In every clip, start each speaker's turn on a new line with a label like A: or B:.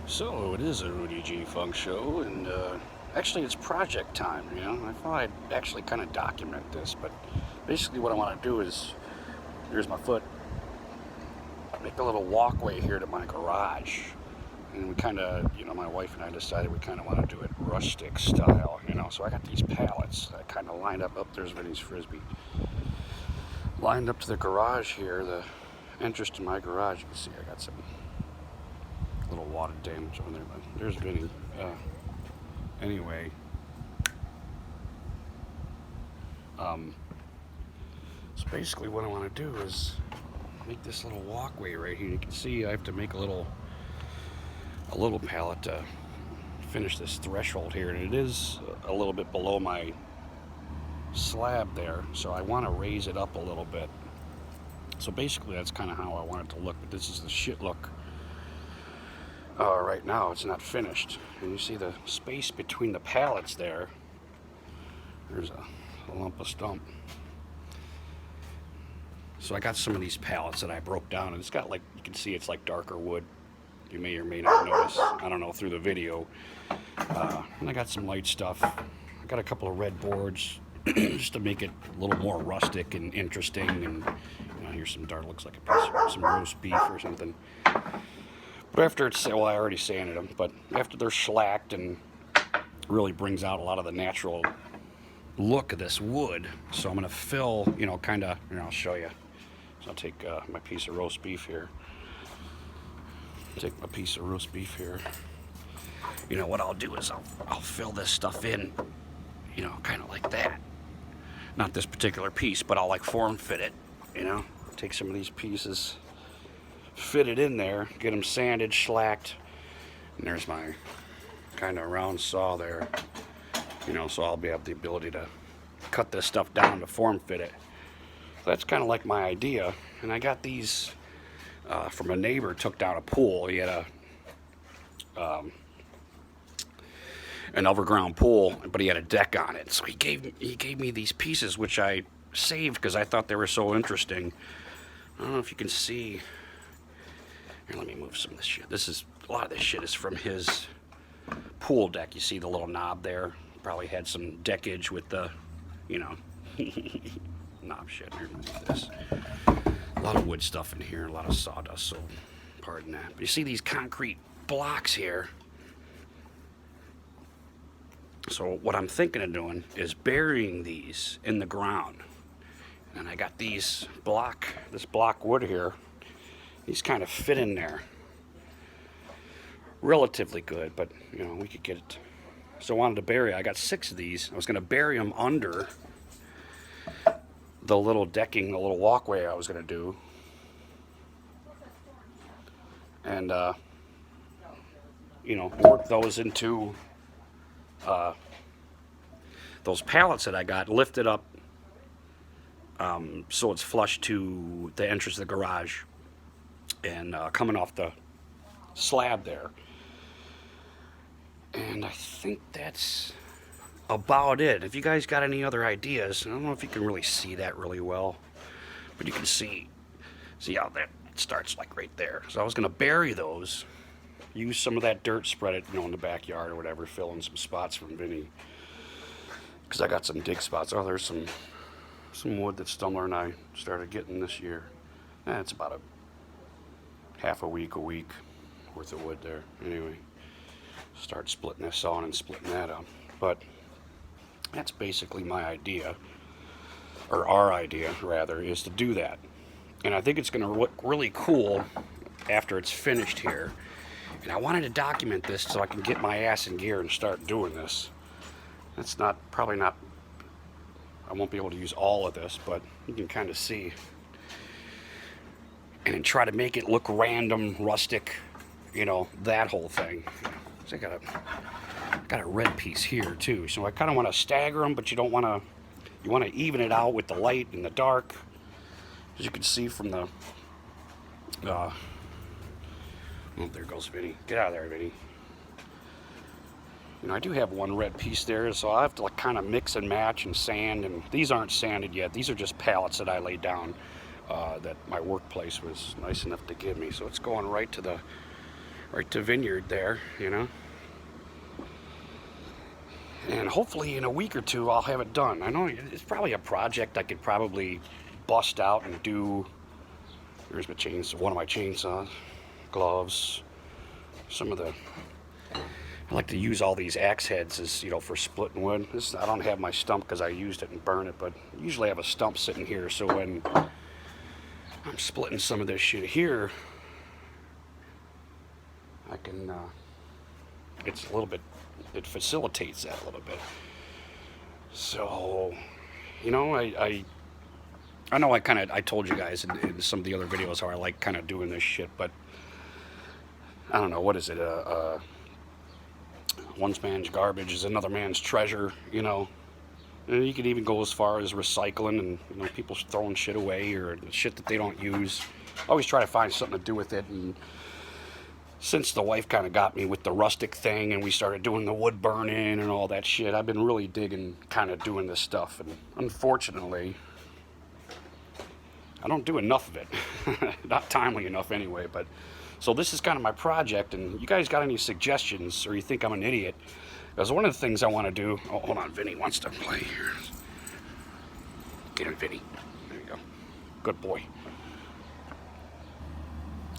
A: So it is a Rudy G Funk show, and actually it's project time. I thought I'd actually kind of document this, but basically what I want to do is, here's my foot, make a little walkway here to my garage, and we kind of, my wife and I decided we kind of want to do it rustic style. So I got these pallets that kind of lined up. There's Vinny's frisbee, lined up to the garage here, the entrance to my garage. You can see I got some little water damage on there, but there's Vinny. Anyway, so basically what I want to do is make this little walkway right here. You can see I have to make a little pallet to finish this threshold here, and it is a little bit below my slab there, so I want to raise it up a little bit. So basically that's kind of how I want it to look, but this is the shit look. Right now it's not finished, and you see the space between the pallets there. There's a lump of stump. So I got some of these pallets that I broke down, and it's got, like, you can see it's like darker wood. You may or may not notice, I don't know, through the video. And I got some light stuff. I got a couple of red boards just to make it a little more rustic and interesting. And here's some dart, looks like a piece of some roast beef or something. But after it's, well, I already sanded them, but after they're shellacked, and really brings out a lot of the natural look of this wood. So I'm going to fill, kind of, I'll show you. So I'll take my piece of roast beef here. What I'll do is I'll fill this stuff in, kind of like that. Not this particular piece, but I'll like form fit it, Take some of these pieces, fit it in there, get them sanded, shellacked, and there's my kind of round saw there, so I'll have the ability to cut this stuff down to form fit it. So that's kind of like my idea. And I got these from a neighbor, took down a pool. He had an overground pool, but he had a deck on it. So he gave me these pieces, which I saved because I thought they were so interesting. I don't know if you can see. Here, let me move some of this shit. A lot of this shit is from his pool deck. You see the little knob there? Probably had some deckage with the, knob shit. Here, move this. A lot of wood stuff in here, a lot of sawdust, so pardon that. But you see these concrete blocks here. So what I'm thinking of doing is burying these in the ground. And I got this block wood here. These kind of fit in there relatively good, but we could get it. So I wanted to bury, I got 6 of these. I was going to bury them under the little decking, the little walkway I was going to do. And, work those into those pallets that I got, lifted up so it's flush to the entrance of the garage and coming off the slab there. And I think that's about it. If you guys got any other ideas, I don't know if you can really see that really well, but you can see how that starts, like right there. So I was going to bury those, use some of that dirt, spread it, in the backyard or whatever, fill in some spots from Vinny, because I got some dig spots. Oh, there's some wood that Stumler and I started getting this year. It's about a half a week worth of wood there. Anyway, start splitting this on and splitting that up. But that's basically my idea, or our idea rather, is to do that. And I think it's going to look really cool after it's finished here. And I wanted to document this so I can get my ass in gear and start doing this. That's probably not, I won't be able to use all of this, but you can kind of see. And try to make it look random, rustic, that whole thing. So I got a red piece here too. So I kind of want to stagger them, but you want to even it out with the light and the dark. As you can see from the, oh, there goes Vinny. Get out of there, Vinny. I do have one red piece there, so I'll have to kind of mix and match and sand. And these aren't sanded yet. These are just pallets that I laid down that my workplace was nice enough to give me. So it's going right to the right to Vineyard there, you know. And hopefully in a week or two I'll have it done. I know it's probably a project I could probably bust out and do. Here's my chainsaw, one of my chainsaws, gloves, some of the. I like to use all these axe heads as, you know, for splitting wood. This, I don't have my stump because I used it and burned it, but I usually have a stump sitting here, so when I'm splitting some of this shit here, I can, it's a little bit, it facilitates that a little bit. So, you know, I know I told you guys in some of the other videos how I like kind of doing this shit, but I don't know, what is it, one man's garbage is another man's treasure, you know. And you could even go as far as recycling and, you know, people throwing shit away or shit that they don't use. I always try to find something to do with it. And since the wife kind of got me with the rustic thing and we started doing the wood burning and all that shit, I've been really digging kind of doing this stuff. And unfortunately, I don't do enough of it. Not timely enough anyway, but so this is kind of my project, and you guys got any suggestions, or you think I'm an idiot? Because one of the things I want to do... Oh, hold on, Vinny wants to play here. Get him, Vinny. There you go. Good boy.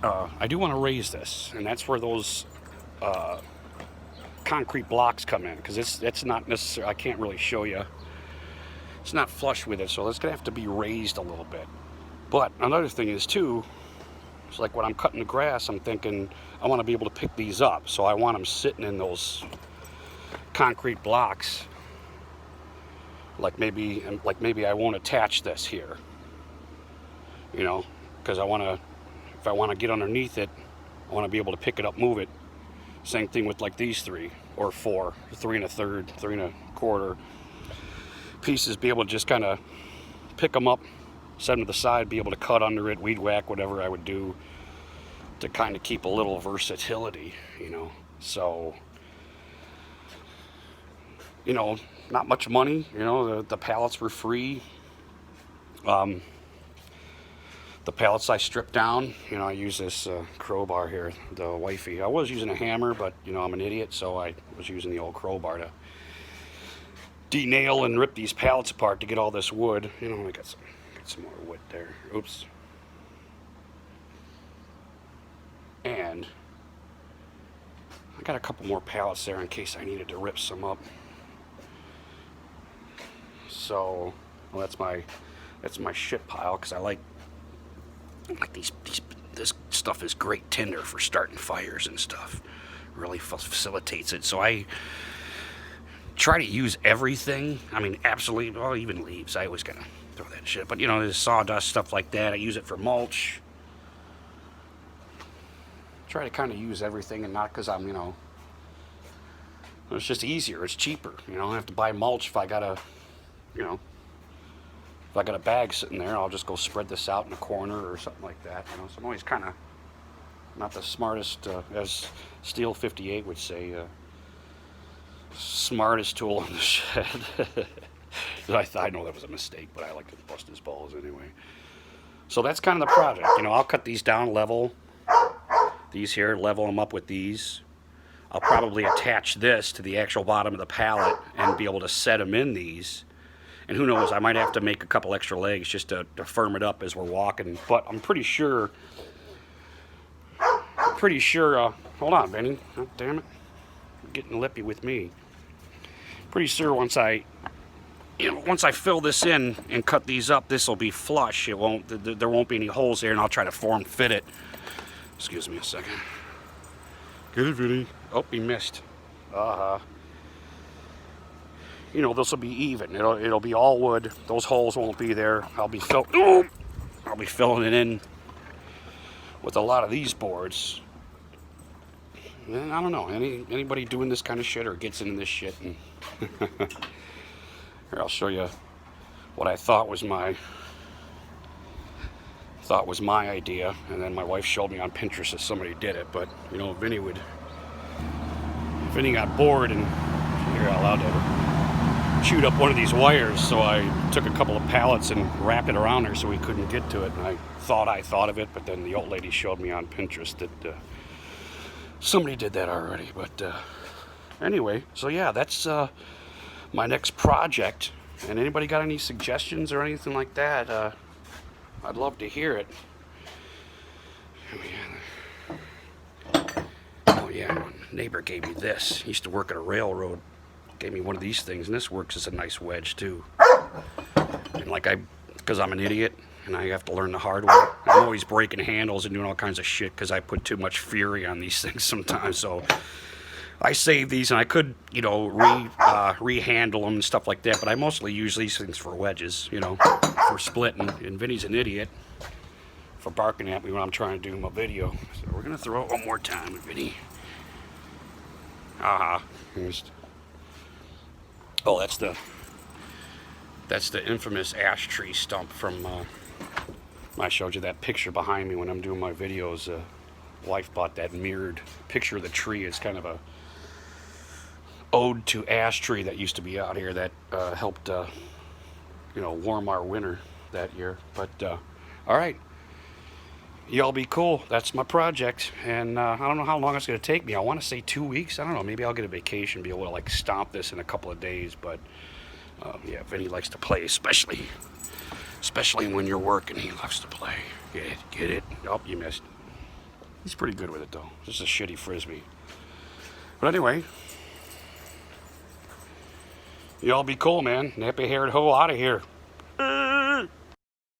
A: I do want to raise this, and that's where those concrete blocks come in, because it's not necessarily... I can't really show you. It's not flush with it, so it's going to have to be raised a little bit. But another thing is, too... It's like when I'm cutting the grass, I'm thinking I want to be able to pick these up. So I want them sitting in those concrete blocks. Like maybe I won't attach this here. You know, because if I want to get underneath it, I want to be able to pick it up, move it. Same thing with like these 3 or 4, 3 1/3, 3 1/4 pieces. Be able to just kind of pick them up, set them to the side, be able to cut under it, weed whack, whatever I would do to kind of keep a little versatility, you know. So, you know, not much money, you know, the pallets were free. The pallets I stripped down, you know, I use this crowbar here, the wifey. I was using a hammer, but, you know, I'm an idiot, so I was using the old crowbar to de-nail and rip these pallets apart to get all this wood. You know, I got some more wood there. Oops. And I got a couple more pallets there in case I needed to rip some up. So, well, that's my shit pile, because I like this stuff is great tinder for starting fires and stuff. Really facilitates it. So I try to use everything. I mean, absolutely, well, even leaves. I always gotta throw that shit. But, you know, there's sawdust, stuff like that. I use it for mulch. Try to kind of use everything, and not because I'm, you know, it's just easier. It's cheaper. You know, I don't have to buy mulch if I got a, you know, if I got a bag sitting there, I'll just go spread this out in a corner or something like that. You know, so I'm always kind of not the smartest, as Steel 58 would say, smartest tool in the shed. I know that was a mistake, but I like to bust his balls anyway. So that's kind of the project. You know, I'll cut these down level. These here, level them up with these. I'll probably attach this to the actual bottom of the pallet and be able to set them in these. And who knows, I might have to make a couple extra legs just to firm it up as we're walking. But I'm pretty sure, hold on, Benny. Oh, damn it. You're getting lippy with me. Pretty sure once I fill this in and cut these up, this will be flush. There won't be any holes there, and I'll try to form fit it. Excuse me a second. Get it, Vinny. Oh, he missed. You know, this will be even. It'll be all wood. Those holes won't be there. I'll be filling it in with a lot of these boards. And I don't know. Anybody doing this kind of shit or gets into this shit? And here, I'll show you what I thought was my idea, and then my wife showed me on Pinterest that somebody did it. But, you know, Vinny got bored, and you're allowed to shoot up one of these wires, so I took a couple of pallets and wrapped it around her so he couldn't get to it. And I thought of it, but then the old lady showed me on Pinterest that Somebody did that already, but anyway, so yeah, that's my next project. And anybody got any suggestions or anything like that? I'd love to hear it. Oh yeah, my neighbor gave me this. He used to work at a railroad. Gave me one of these things, and this works as a nice wedge too. And like because I'm an idiot and I have to learn the hard way. I'm always breaking handles and doing all kinds of shit because I put too much fury on these things sometimes. So I save these, and I could, you know, rehandle them and stuff like that. But I mostly use these things for wedges, you know, for splitting. And Vinny's an idiot for barking at me when I'm trying to do my video. So we're gonna throw it one more time, Vinny. Oh, that's the infamous ash tree stump from. I showed you that picture behind me when I'm doing my videos. Wife bought that mirrored picture of the tree. It's kind of a ode to ash tree that used to be out here that helped, you know, warm our winter that year. But all right, y'all be cool. That's my project, and I don't know how long it's going to take me. I want to say 2 weeks. I don't know. Maybe I'll get a vacation, be able to like stomp this in a couple of days. But yeah, Vinny likes to play, especially when you're working. He loves to play. Get it? Oh, you missed. He's pretty good with it though. Just a shitty frisbee. But anyway, y'all be cool, man. Nappy-haired hoe out of here.